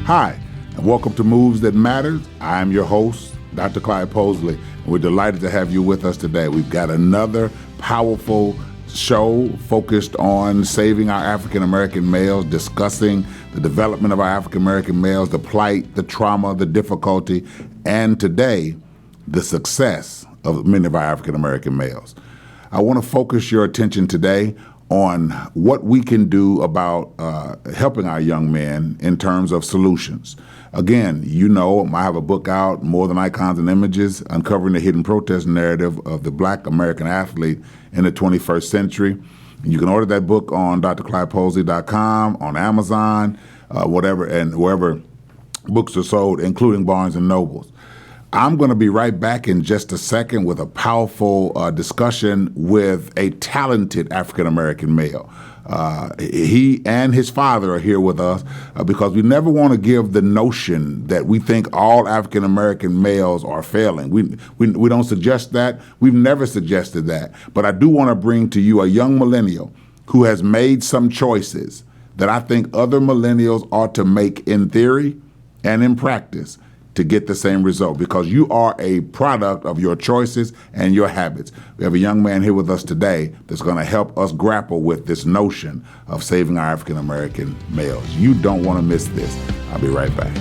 Hi, and welcome to Moves That Matters. I'm your host, Dr. Clyde Posley, and we're delighted to have you with us today. We've got another powerful show focused on saving our African American males, discussing the development of our African American males, the plight, the trauma, the difficulty, and today, the success of many of our African American males. I want to focus your attention today on what we can do about helping our young men in terms of solutions. Again, you know, I have a book out, More Than Icons and Images, Uncovering the Hidden Protest Narrative of the Black American Athlete in the 21st Century. You can order that book on drclydeposley.com, on Amazon, whatever, and wherever books are sold, including Barnes & Nobles. I'm going to be right back in just a second with a powerful discussion with a talented African-American male. He and his father are here with us because we never want to give the notion that we think all African-American males are failing. We don't suggest that. We've never suggested that. But I do want to bring to you a young millennial who has made some choices that I think other millennials ought to make in theory and in practice to get the same result, because you are a product of your choices and your habits. We have a young man here with us today that's going to help us grapple with this notion of saving our African American males. You don't want to miss this. I'll be right back.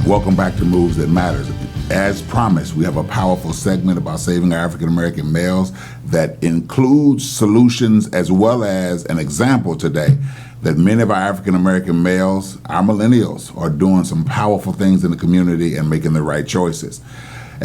Welcome back to Moves That Matters. As promised, we have a powerful segment about saving our African American males that includes solutions as well as an example today that many of our African American males, our millennials, are doing some powerful things in the community and making the right choices.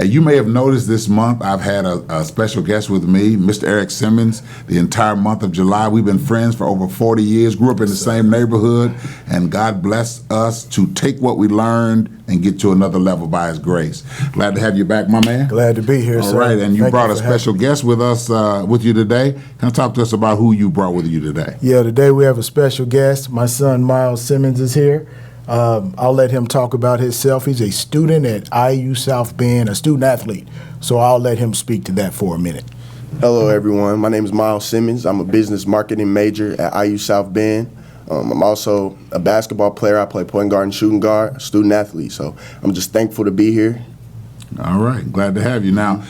You may have noticed this month I've had a special guest with me, Mr. Eric Simmons, the entire month of July. We've been friends for over 40 years, grew up in the same neighborhood, and God bless us to take what we learned and get to another level by His grace. Glad to have you back, my man. Glad to be here, sir. All right, and you brought a special guest with us, with you today. Can you talk to us about who you brought with you today? Yeah, today we have a special guest. My son, Miles Simmons, is here. I'll let him talk about himself. He's a student at IU South Bend, a student athlete. So I'll let him speak to that for a minute. Hello, everyone. My name is Miles Simmons. I'm a business marketing major at IU South Bend. I'm also a basketball player. I play point guard and shooting guard, student athlete. So I'm just thankful to be here. All right, glad to have you. Now,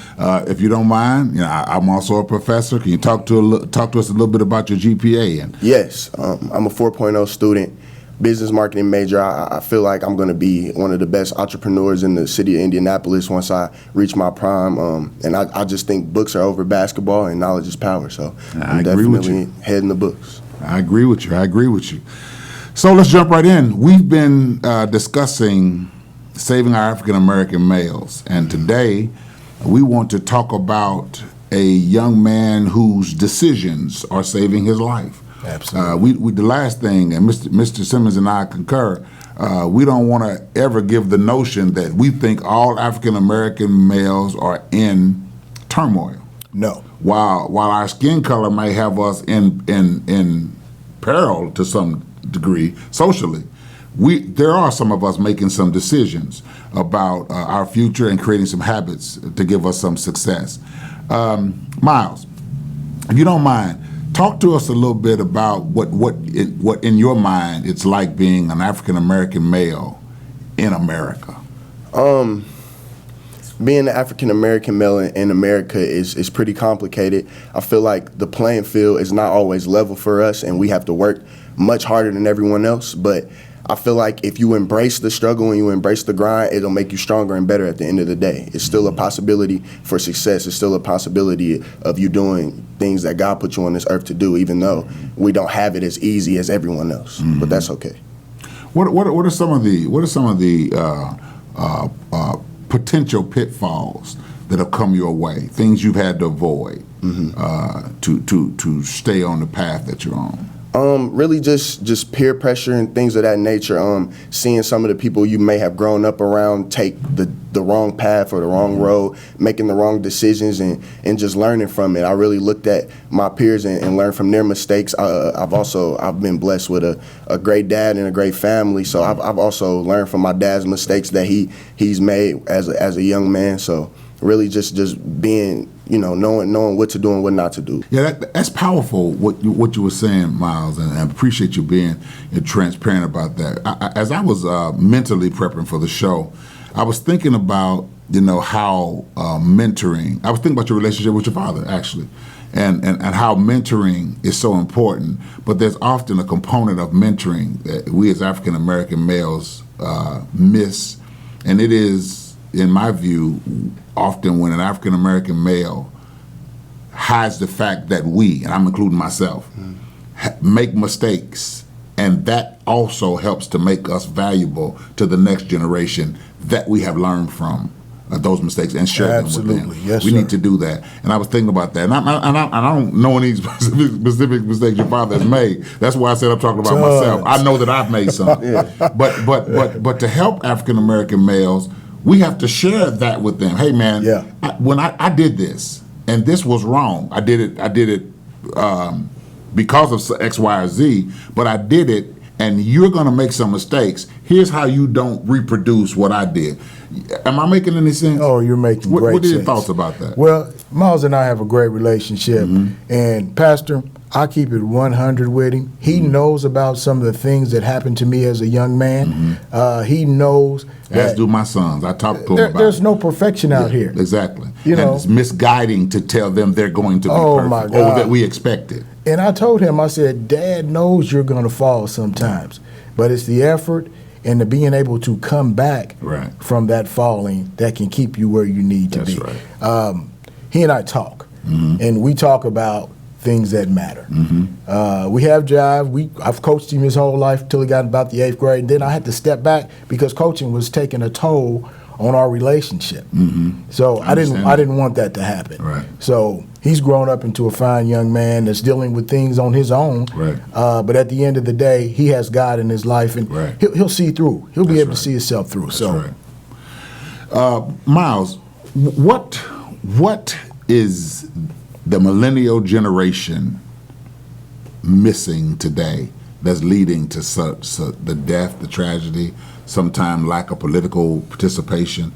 if you don't mind, you know, I'm also a professor. Can you talk to us a little bit about your GPA? Yes, I'm a 4.0 student. Business marketing major. I feel like I'm going to be one of the best entrepreneurs in the city of Indianapolis once I reach my prime. And I just think books are over basketball and knowledge is power. So I'm definitely heading the books. I agree with you. So let's jump right in. We've been discussing saving our African American males. And today we want to talk about a young man whose decisions are saving his life. Absolutely. The last thing, and Mr. Simmons and I concur, we don't want to ever give the notion that we think all African American males are in turmoil. No. While our skin color may have us in peril to some degree socially, there are some of us making some decisions about our future and creating some habits to give us some success. Miles, if you don't mind, talk to us a little bit about what in your mind it's like being an African American male in America. Being an African American male in America is pretty complicated. I feel like the playing field is not always level for us, and we have to work much harder than everyone else. But I feel like if you embrace the struggle and you embrace the grind, it'll make you stronger and better at the end of the day. It's still a possibility for success. It's still a possibility of you doing things that God put you on this earth to do, even though we don't have it as easy as everyone else. Mm-hmm. But that's okay. What are some of the potential pitfalls that have come your way? Things you've had to avoid to stay on the path that you're on. Really just peer pressure and things of that nature. Seeing some of the people you may have grown up around take the wrong path or the wrong road, making the wrong decisions, and just learning from it. I really looked at my peers and learned from their mistakes. I've been blessed with a great dad and a great family, so I've also learned from my dad's mistakes that he's made as a young man. So really just being knowing what to do and what not to do. Yeah, that's powerful. What you were saying, Miles, and I appreciate you being transparent about that. As I was mentally prepping for the show, I was thinking about how mentoring. I was thinking about your relationship with your father, actually, and how mentoring is so important. But there's often a component of mentoring that we as African American males miss, and it is, in my view, often when an African American male hides the fact that we, and I'm including myself, make mistakes, and that also helps to make us valuable to the next generation that we have learned from those mistakes and share them with them. Yes, we sir. need to do that, and I was thinking about that, and I don't know any specific mistakes your father has made. That's why I said I'm talking about myself. I know that I've made some, but to help African American males, we have to share that with them. Hey, man, when I did this, and this was wrong. I did it because of X, Y, or Z, but I did it, and you're going to make some mistakes. Here's how you don't reproduce what I did. Am I making any sense? Oh, you're making great sense. What are your thoughts about that? Well, Miles and I have a great relationship, and Pastor, I keep it 100 with him. He knows about some of the things that happened to me as a young man. He knows As that do my sons. I talk to them about there's it. no perfection out here. Exactly. You know, it's misguiding to tell them they're going to be perfect. My Or God. that we expect it. And I told him, I said, Dad knows you're going to fall sometimes, but it's the effort and the being able to come back from that falling that can keep you where you need to be. That's right. He and I talk, and we talk about things that matter. We have jive. I've coached him his whole life till he got about the 8th grade, and then I had to step back because coaching was taking a toll on our relationship. So I didn't want that to happen. Right. So he's grown up into a fine young man that's dealing with things on his own. Right. But at the end of the day, he has God in his life, and he'll see through. He'll be able to see himself through. That's right. Miles, what is the millennial generation missing today that's leading to such the death, the tragedy, sometimes lack of political participation?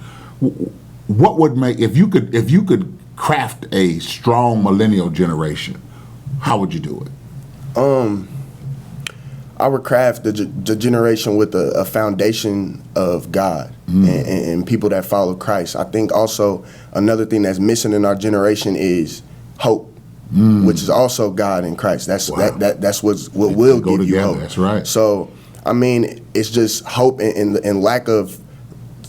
What would make, if you could craft a strong millennial generation, how would you do it? I would craft the generation with a foundation of God and people that follow Christ. I think also another thing that's missing in our generation is hope, which is also God in Christ. That's what will give you hope. That's right. So I mean, it's just hope and lack of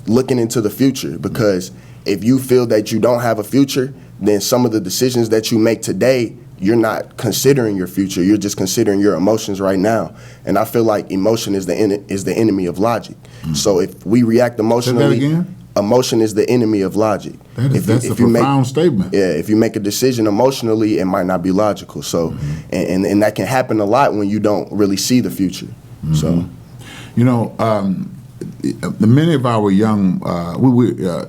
looking into the future, because if you feel that you don't have a future, then some of the decisions that you make today, you're not considering your future. You're just considering your emotions right now. And I feel like emotion is the enemy of logic. So if we react emotionally, say that again? Emotion is the enemy of logic. That's a profound statement. Yeah, if you make a decision emotionally, it might not be logical. So, and that can happen a lot when you don't really see the future. So, many of our young,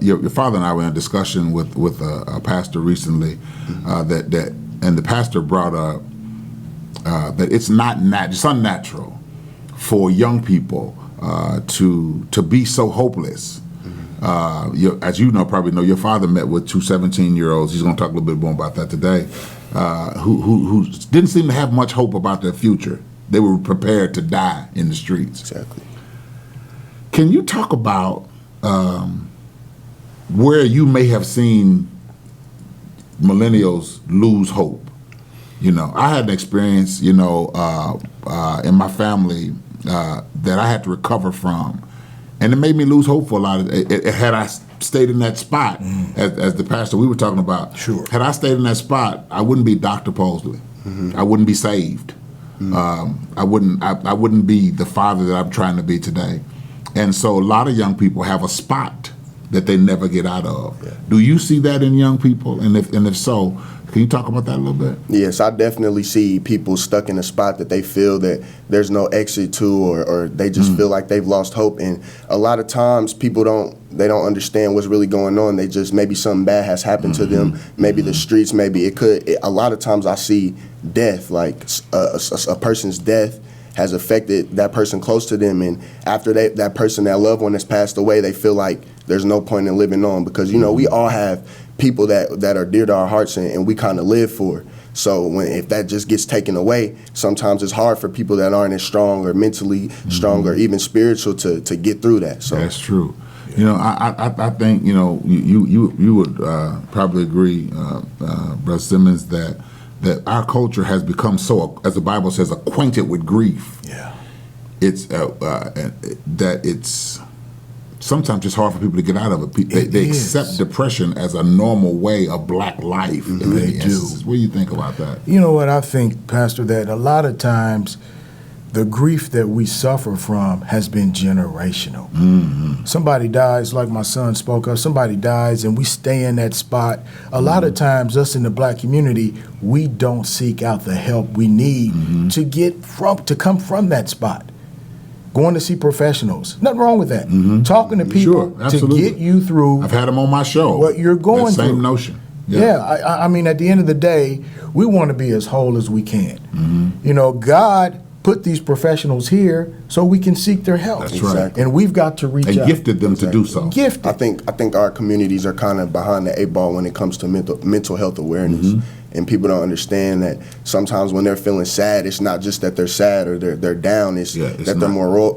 your father and I were in a discussion with a pastor recently, and the pastor brought up that it's it's unnatural for young people to be so hopeless. As you probably know, your father met with 2 17-year-olds. He's going to talk a little bit more about that today. Who didn't seem to have much hope about their future. They were prepared to die in the streets. Exactly. Can you talk about where you may have seen millennials lose hope? I had an experience, in my family that I had to recover from, and it made me lose hope for a lot of it. Had I stayed in that spot, as the pastor we were talking about, had I stayed in that spot, I wouldn't be Dr. Posley. I wouldn't be saved. I wouldn't be the father that I'm trying to be today. And so a lot of young people have a spot that they never get out of. Yeah. Do you see that in young people? And if so, can you talk about that a little bit? Yes, I definitely see people stuck in a spot that they feel that there's no exit to, or they just feel like they've lost hope. And a lot of times people don't understand what's really going on. They just, maybe something bad has happened to them. Maybe the streets, maybe a lot of times I see death, like a person's death has affected that person close to them, and after that person, that loved one has passed away, they feel like there's no point in living on, because we all have people that are dear to our hearts and we kind of live for. So if that just gets taken away, sometimes it's hard for people that aren't as strong or mentally strong or even spiritual to get through that. So that's true. You know, I think, you know, you would probably agree, Brother Simmons, that our culture has become so, as the Bible says, acquainted with grief. Yeah. It's that it's sometimes it's hard for people to get out of it. They accept depression as a normal way of black life. In many instances. What do you think about that? You know what, I think, Pastor, that a lot of times the grief that we suffer from has been generational. Somebody dies, like my son spoke of, somebody dies and we stay in that spot. A lot of times, us in the black community, we don't seek out the help we need to come from that spot. Going to see professionals, nothing wrong with that. Talking to people to get you through. I've had them on my show. What you're going through. Same notion. I mean, at the end of the day, we want to be as whole as we can. You know, God put these professionals here so we can seek their help. That's right. And we've got to reach out. And gifted them to do so. Gifted. I think our communities are kind of behind the 8 ball when it comes to mental health awareness. And people don't understand that sometimes when they're feeling sad, it's not just that they're sad or they're down. It's that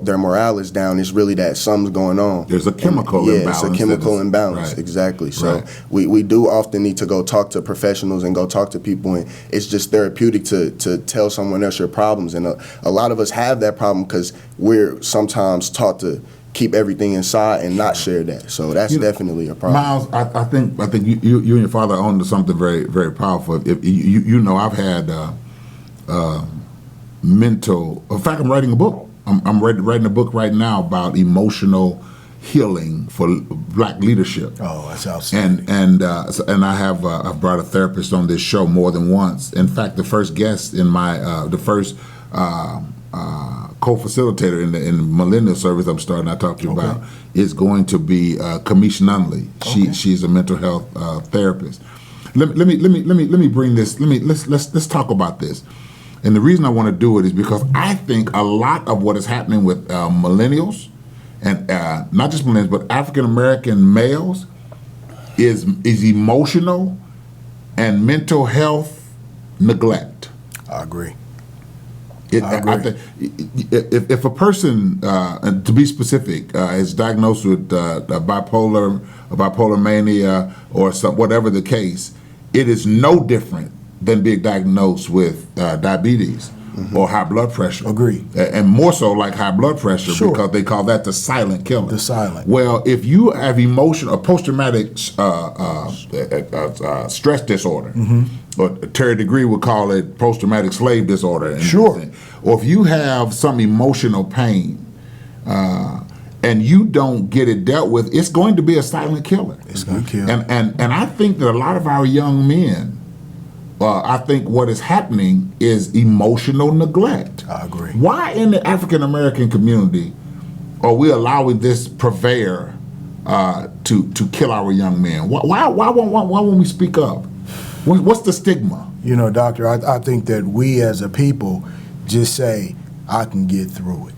their morale is down. It's really that something's going on. There's a chemical imbalance. It's a chemical imbalance. Right. Exactly. So we do often need to go talk to professionals and go talk to people. And it's just therapeutic to tell someone else your problems. And a lot of us have that problem because we're sometimes taught to keep everything inside and not share that. So that's definitely a problem. Miles, I think you and your father own to something very, very powerful. If you know, I've had mental. In fact, I'm writing a book. I'm writing a book right now about emotional healing for black leadership. Oh, that's outstanding. And I have I've brought a therapist on this show more than once. In fact, the first guest in my co-facilitator in the millennial service I'm starting, I talked to you about, is going to be Kamish Nunley. She's a mental health therapist. Let me bring this. Let's talk about this. And the reason I want to do it is because I think a lot of what is happening with millennials, and not just millennials, but African American males, is emotional and mental health neglect. I agree. If a person, to be specific, is diagnosed with bipolar mania or whatever the case, it is no different than being diagnosed with diabetes or high blood pressure. Agreed. And more so like high blood pressure because they call that the silent killer. The silent. Well, if you have emotional, post-traumatic stress disorder, or Terry Degree would call it post-traumatic slave disorder. Or if you have some emotional pain and you don't get it dealt with, it's going to be a silent killer. It's going to kill. And I think that a lot of our young men, I think what is happening is emotional neglect. I agree. Why in the African American community are we allowing this purveyor to kill our young men? Why won't we speak up? What's the stigma? You know, Doctor, I think that we as a people just say, I can get through it.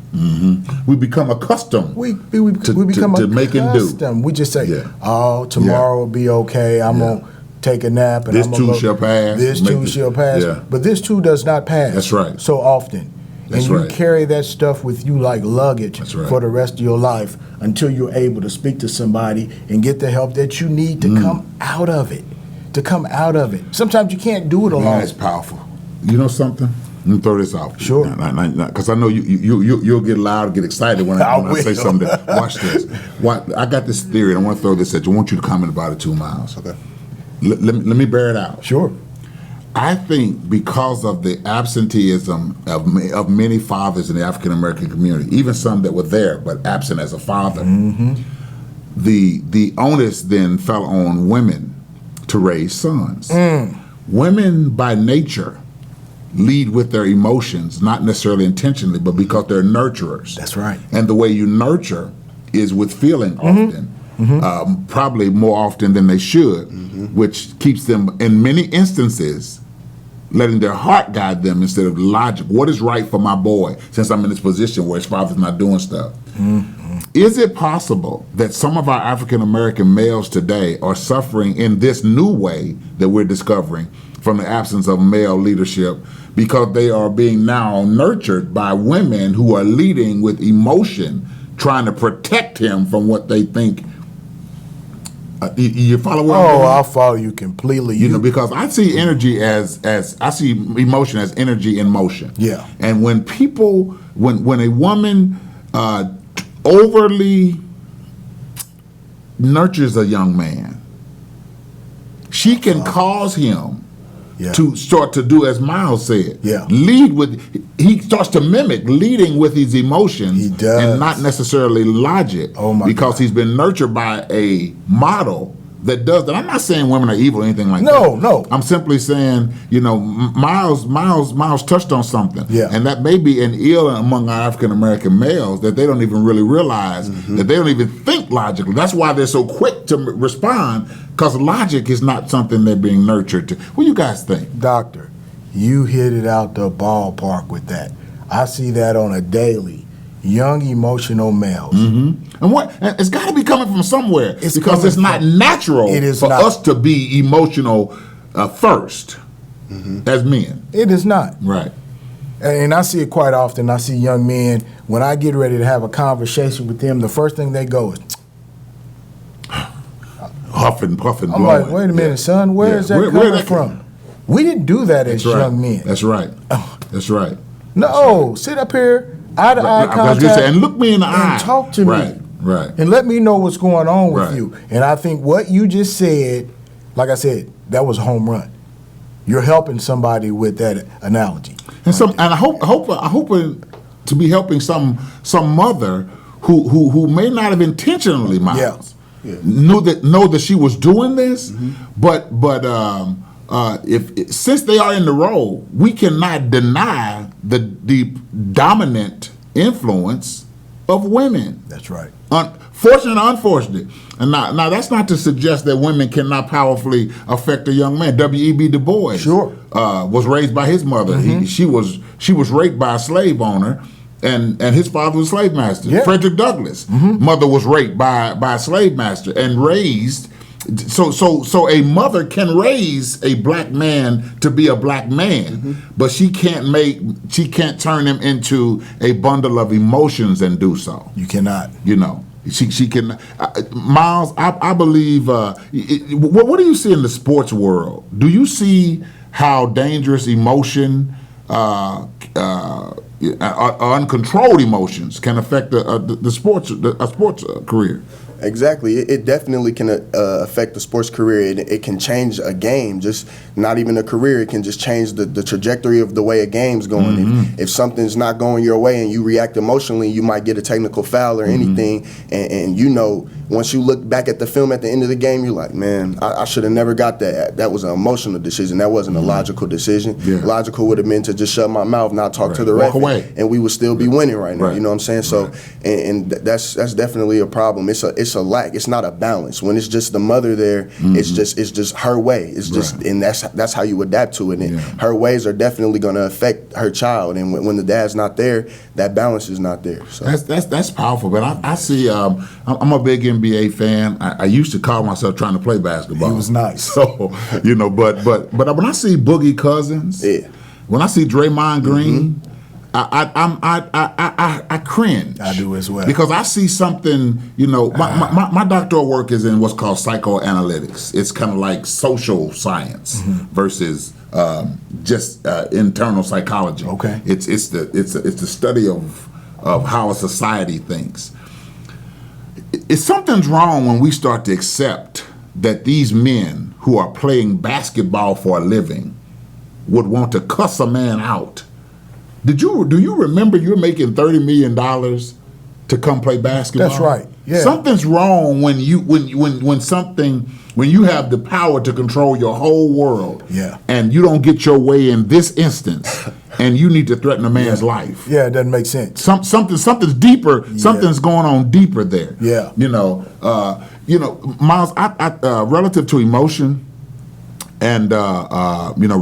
We become accustomed we become to make and do. We just say, tomorrow will be okay. I'm going to take a nap. And this too shall pass. This too shall pass. Yeah. But this too does not pass. That's right. So often. And you carry that stuff with you like luggage for the rest of your life until you're able to speak to somebody and get the help that you need to come out of it. Sometimes you can't do it alone. Man, it's powerful. You know something? Let me throw this out. Sure. Because I know you'll get loud, get excited when I say something. Watch this. I got this theory, and I want to throw this at you. I want you to comment about it too, Miles. Okay. Let me bear it out. Sure. I think because of the absenteeism of many fathers in the African American community, even some that were there but absent as a father, the onus then fell on women to raise sons. Women by nature lead with their emotions, not necessarily intentionally, but because they're nurturers. That's right. And the way you nurture is with feeling often. Probably more often than they should, which keeps them, in many instances, letting their heart guide them instead of logic. What is right for my boy, since I'm in this position where his father's not doing stuff? Is it possible that some of our African American males today are suffering in this new way that we're discovering from the absence of male leadership because they are being now nurtured by women who are leading with emotion, trying to protect him from what they think? You follow what I'm Oh, doing? I'll follow you completely. You know, because I see energy as I see emotion as energy in motion. Yeah. And when people, when a woman overly nurtures a young man, she can cause him Yeah. to start to do as Miles said. Yeah. He starts to mimic leading with his emotions. He does. And not necessarily logic. Oh, my because God. he's been nurtured by a model that does that. I'm not saying women are evil or anything like that. No. I'm simply saying, you know, Miles touched on something. Yeah. And that may be an ill among our African American males that they don't even really realize, that they don't even think logically. That's why they're so quick to respond, because logic is not something they're being nurtured to. What do you guys think? Doctor, you hit it out the ballpark with that. I see that on a daily. Young emotional males. And it's got to be coming from somewhere, It's because coming it's not from- natural It is for not. us to be emotional first as men. It is not. Right. And I see it quite often. I see young men, when I get ready to have a conversation with them, the first thing they go is, Huffing, puffing, I'm blowing. like, wait a minute, son, where is that Where coming that from? We didn't do that as That's right. young men. That's right. That's right. No, sit up here, eye to eye Right. contact, And look me in the eye. and talk to Right. me. Right. And let me know what's going on with Right. you. And I think what you just said, like I said, that was a home run. You're helping somebody with that analogy. And I hope to be helping some mother who may not have intentionally, Miles, know that she was doing this, but if since they are in the role, we cannot deny the dominant influence of women. That's right. Fortunate or unfortunate. And now that's not to suggest that women cannot powerfully affect a young man. W.E.B. Du Bois was raised by his mother. She was raped by a slave owner, and his father was a slave master. Yeah. Frederick Douglass' mother was raped by a slave master and raised. So a mother can raise a black man to be a black man, but she can't turn him into a bundle of emotions and do so. You cannot. You know, she can. Miles, I believe. What do you see in the sports world? Do you see how dangerous emotion, uncontrolled emotions, can affect a sports career? Exactly. It definitely can affect a sports career. It can change a game, just not even a career. It can just change the trajectory of the way a game's going. If something's not going your way and you react emotionally, you might get a technical foul or anything. And you know, once you look back at the film at the end of the game, you're like, man, I should have never got that. That was an emotional decision. That wasn't a logical decision. Yeah. Logical would have been to just shut my mouth, not talk to the Walk ref, away. and we would still be winning right now. Right. You know what I'm saying? So, and that's definitely a problem. It's a lack. It's not a balance. When it's just the mother there, it's just her way. It's just, and that's how you adapt to it. And her ways are definitely going to affect her child. And when the dad's not there, that balance is not there. So That's powerful. But I see. I'm a big NBA fan. I used to call myself trying to play basketball. He was nice. So you know, but when I see Boogie Cousins, when I see Draymond Green, I cringe. I do as well. Because I see something, you know, my doctoral work is in what's called psychoanalytics. It's kind of like social science versus just internal psychology. Okay. It's the study of how a society thinks. Something's wrong when we start to accept that these men who are playing basketball for a living would want to cuss a man out. Do you remember you're making $30 million to come play basketball? That's right. Yeah. Something's wrong when you have the power to control your whole world. Yeah. And you don't get your way in this instance, and you need to threaten a man's life. Yeah, it doesn't make sense. Something's deeper. Yeah. Something's going on deeper there. Yeah. You know, Miles. I relative to emotion and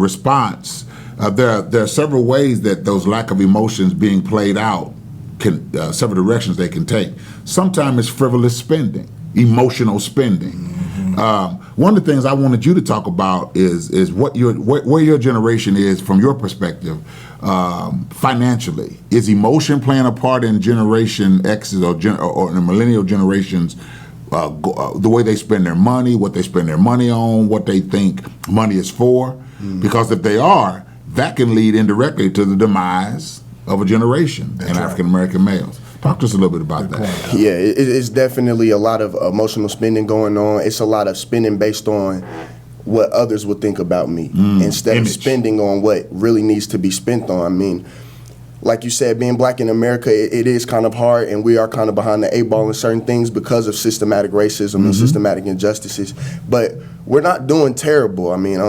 response. There are several ways that those lack of emotions being played out several directions they can take. Sometimes it's frivolous spending, emotional spending. One of the things I wanted you to talk about is where your generation is from your perspective financially. Is emotion playing a part in Generation X's or the millennial generations? The way they spend their money, what they spend their money on, what they think money is for. Because if they are, that can lead indirectly to the demise of a generation in African American males. Talk to us a little bit about that. Yeah, it's definitely a lot of emotional spending going on. It's a lot of spending based on what others would think about me instead of spending on what really needs to be spent on. I mean, like you said, being black in America, it is kind of hard, and we are kind of behind the eight ball in certain things because of systematic racism and systematic injustices. But we're not doing terrible. I mean,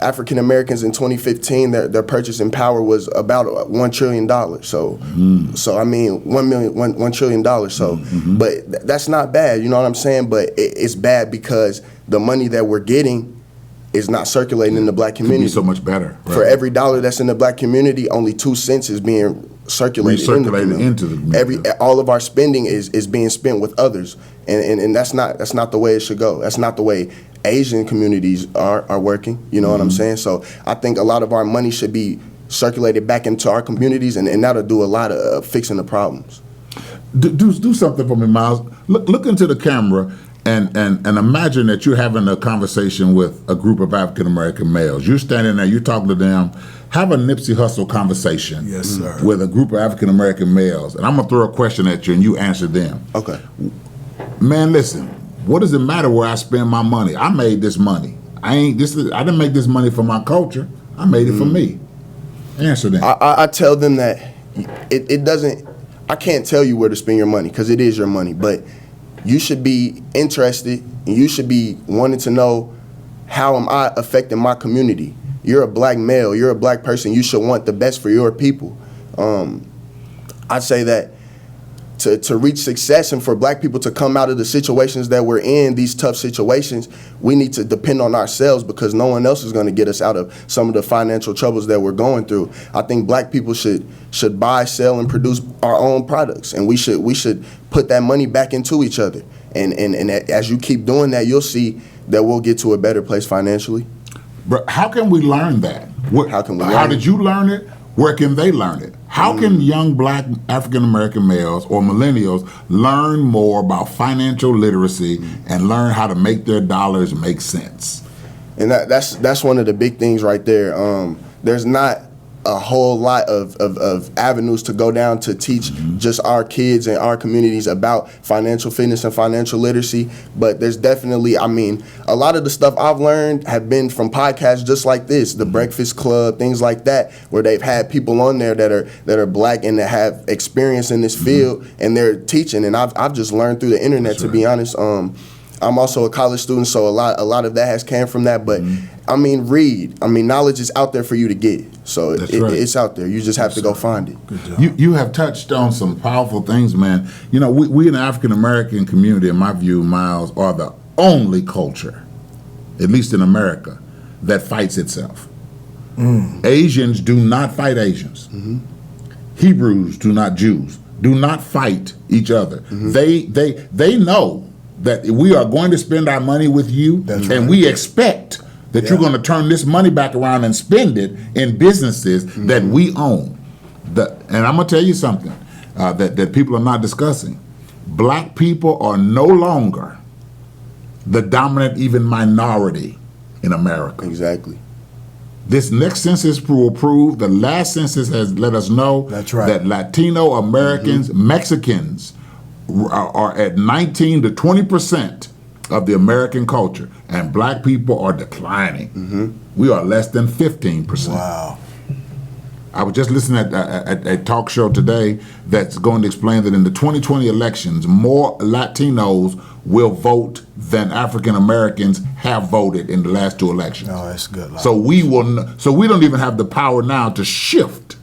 African Americans in 2015, their purchasing power was about $1 trillion. So I mean, $1 trillion. So, but that's not bad. You know what I'm saying? But it's bad because the money that we're getting is not circulating in the black community. Could be so much better. Right? For every dollar that's in the black community, only 2 cents is being circulated into the community. All of our spending is being spent with others, and that's not the way it should go. That's not the way Asian communities are working. You know what I'm saying? So I think a lot of our money should be circulated back into our communities, and that'll do a lot of fixing the problems. Do something for me, Miles. Look into the camera. And imagine that you're having a conversation with a group of African American males. You're standing there, you're talking to them. Have a Nipsey Hussle conversation with a group of African American males. And I'm gonna throw a question at you and you answer them. Okay. Man, listen, what does it matter where I spend my money? I made this money. I didn't make this money for my culture. I made it for me. Answer them. I tell them that it doesn't, I can't tell you where to spend your money because it is your money, but you should be interested and you should be wanting to know, how am I affecting my community? You're a black male, you're a black person, you should want the best for your people. I'd say that to reach success and for black people to come out of the situations that we're in, these tough situations, we need to depend on ourselves because no one else is going to get us out of some of the financial troubles that we're going through. I think black people should buy, sell, and produce our own products, and we should put that money back into each other. And as you keep doing that, you'll see that we'll get to a better place financially. But how can we learn that? How can we learn How did you learn it? Where can they learn it? How can young black African American males or millennials learn more about financial literacy and learn how to make their dollars make sense? And that's one of the big things right there. There's not a whole lot of avenues to go down to teach just our kids and our communities about financial fitness and financial literacy. But there's definitely, I mean, a lot of the stuff I've learned have been from podcasts just like this, The Breakfast Club, things like that, where they've had people on there that are black and that have experience in this field, and they're teaching. And I've just learned through the internet, to be honest. I'm also a college student, so a lot of that has came from that. But I mean, read. I mean, knowledge is out there for you to get. So it's out there. You just have to go find it. Good job. You have touched on some powerful things, man. You know, we in the African American community, in my view, Miles, are the only culture, at least in America, that fights itself. Asians do not fight Asians. Hebrews do not fight each other. They know that we are going to spend our money with you, and we expect that you're going to turn this money back around and spend it in businesses that we own. And I'm going to tell you something that people are not discussing. Black people are no longer the dominant, even minority in America. Exactly. This next census will prove, the last census has let us know that Latino Americans, Mexicans, are at 19 to 20% of the American culture, and black people are declining. We are less than 15%. Wow. I was just listening at a talk show today that's going to explain that in the 2020 elections, more Latinos will vote than African Americans have voted in the last two elections. Oh, that's good. So we don't even have the power now to shift.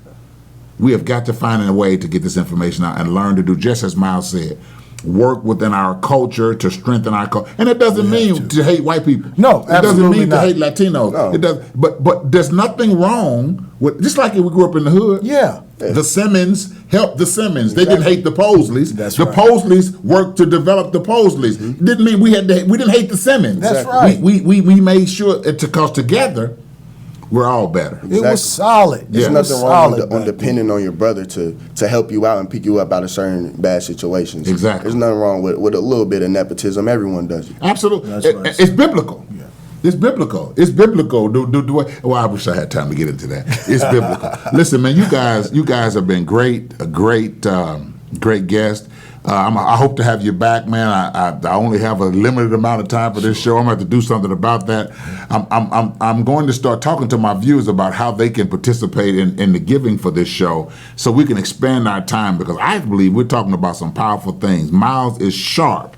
We have got to find a way to get this information out and learn to do just as Miles said. work within our culture to strengthen our culture. And it doesn't mean to hate white people. No, it doesn't absolutely mean not. to hate Latinos. No. It does. But there's nothing wrong with, just like if we grew up in the hood. Yeah. The Simmons helped the Simmons. They didn't hate the Posleys. That's the right. Posleys worked to develop the Posleys. Didn't mean we didn't hate the Simmons. That's right. We made sure because together we're all better. It was solid. There's It was nothing wrong solid on back depending on your brother to help you out and pick you up out of certain bad situations. Exactly. There's nothing wrong with a little bit of nepotism. Everyone does it. Absolutely. That's right. It's biblical. Yeah. It's biblical. It's biblical. Well, I wish I had time to get into that. It's biblical. Listen, man, you guys have been great. A great guest. I hope to have you back, man. I only have a limited amount of time for this show. I'm gonna have to do something about that. I'm going to start talking to my viewers about how they can participate in the giving for this show, so we can expand our time, because I believe we're talking about some powerful things. Miles is sharp.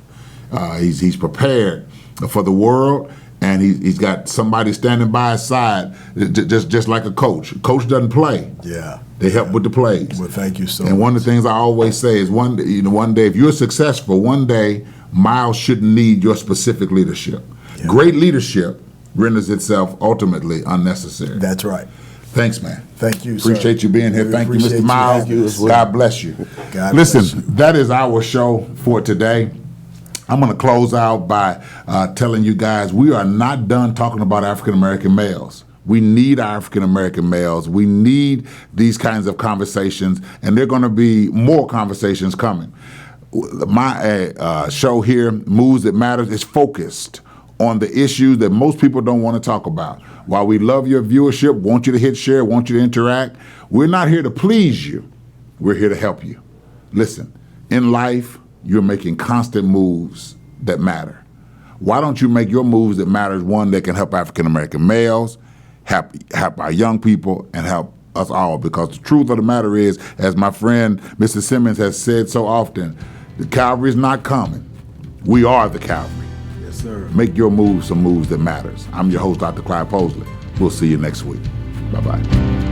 He's prepared for the world. And he's got somebody standing by his side, just like a coach. Coach doesn't play. Yeah. They help with the plays. Well, thank you so And one of the things I always say is one day, if you're successful, one day Miles shouldn't need your specific leadership. Yeah. Great leadership renders itself ultimately unnecessary. That's right. Thanks, man. Thank you, sir. Appreciate you being here. We Thank you, appreciate Mr. Miles. Thank you as well. God bless you. God Listen, bless you. that is our show for today. I'm going to close out by telling you guys we are not done talking about African American males. We need African American males. We need these kinds of conversations, and there are going to be more conversations coming. My show here, Moves That Matters, is focused on the issues that most people don't want to talk about. While we love your viewership, want you to hit share, want you to interact, we're not here to please you. We're here to help you. Listen, in life, you're making constant moves that matter. Why don't you make your moves that matters one that can help African American males, help our young people, and help us all? Because the truth of the matter is, as my friend Mr. Simmons has said so often, the cavalry is not coming. We are the cavalry. Yes, sir. Make your moves some moves that matters. I'm your host, Dr. Clyde Posley. We'll see you next week. Bye-bye.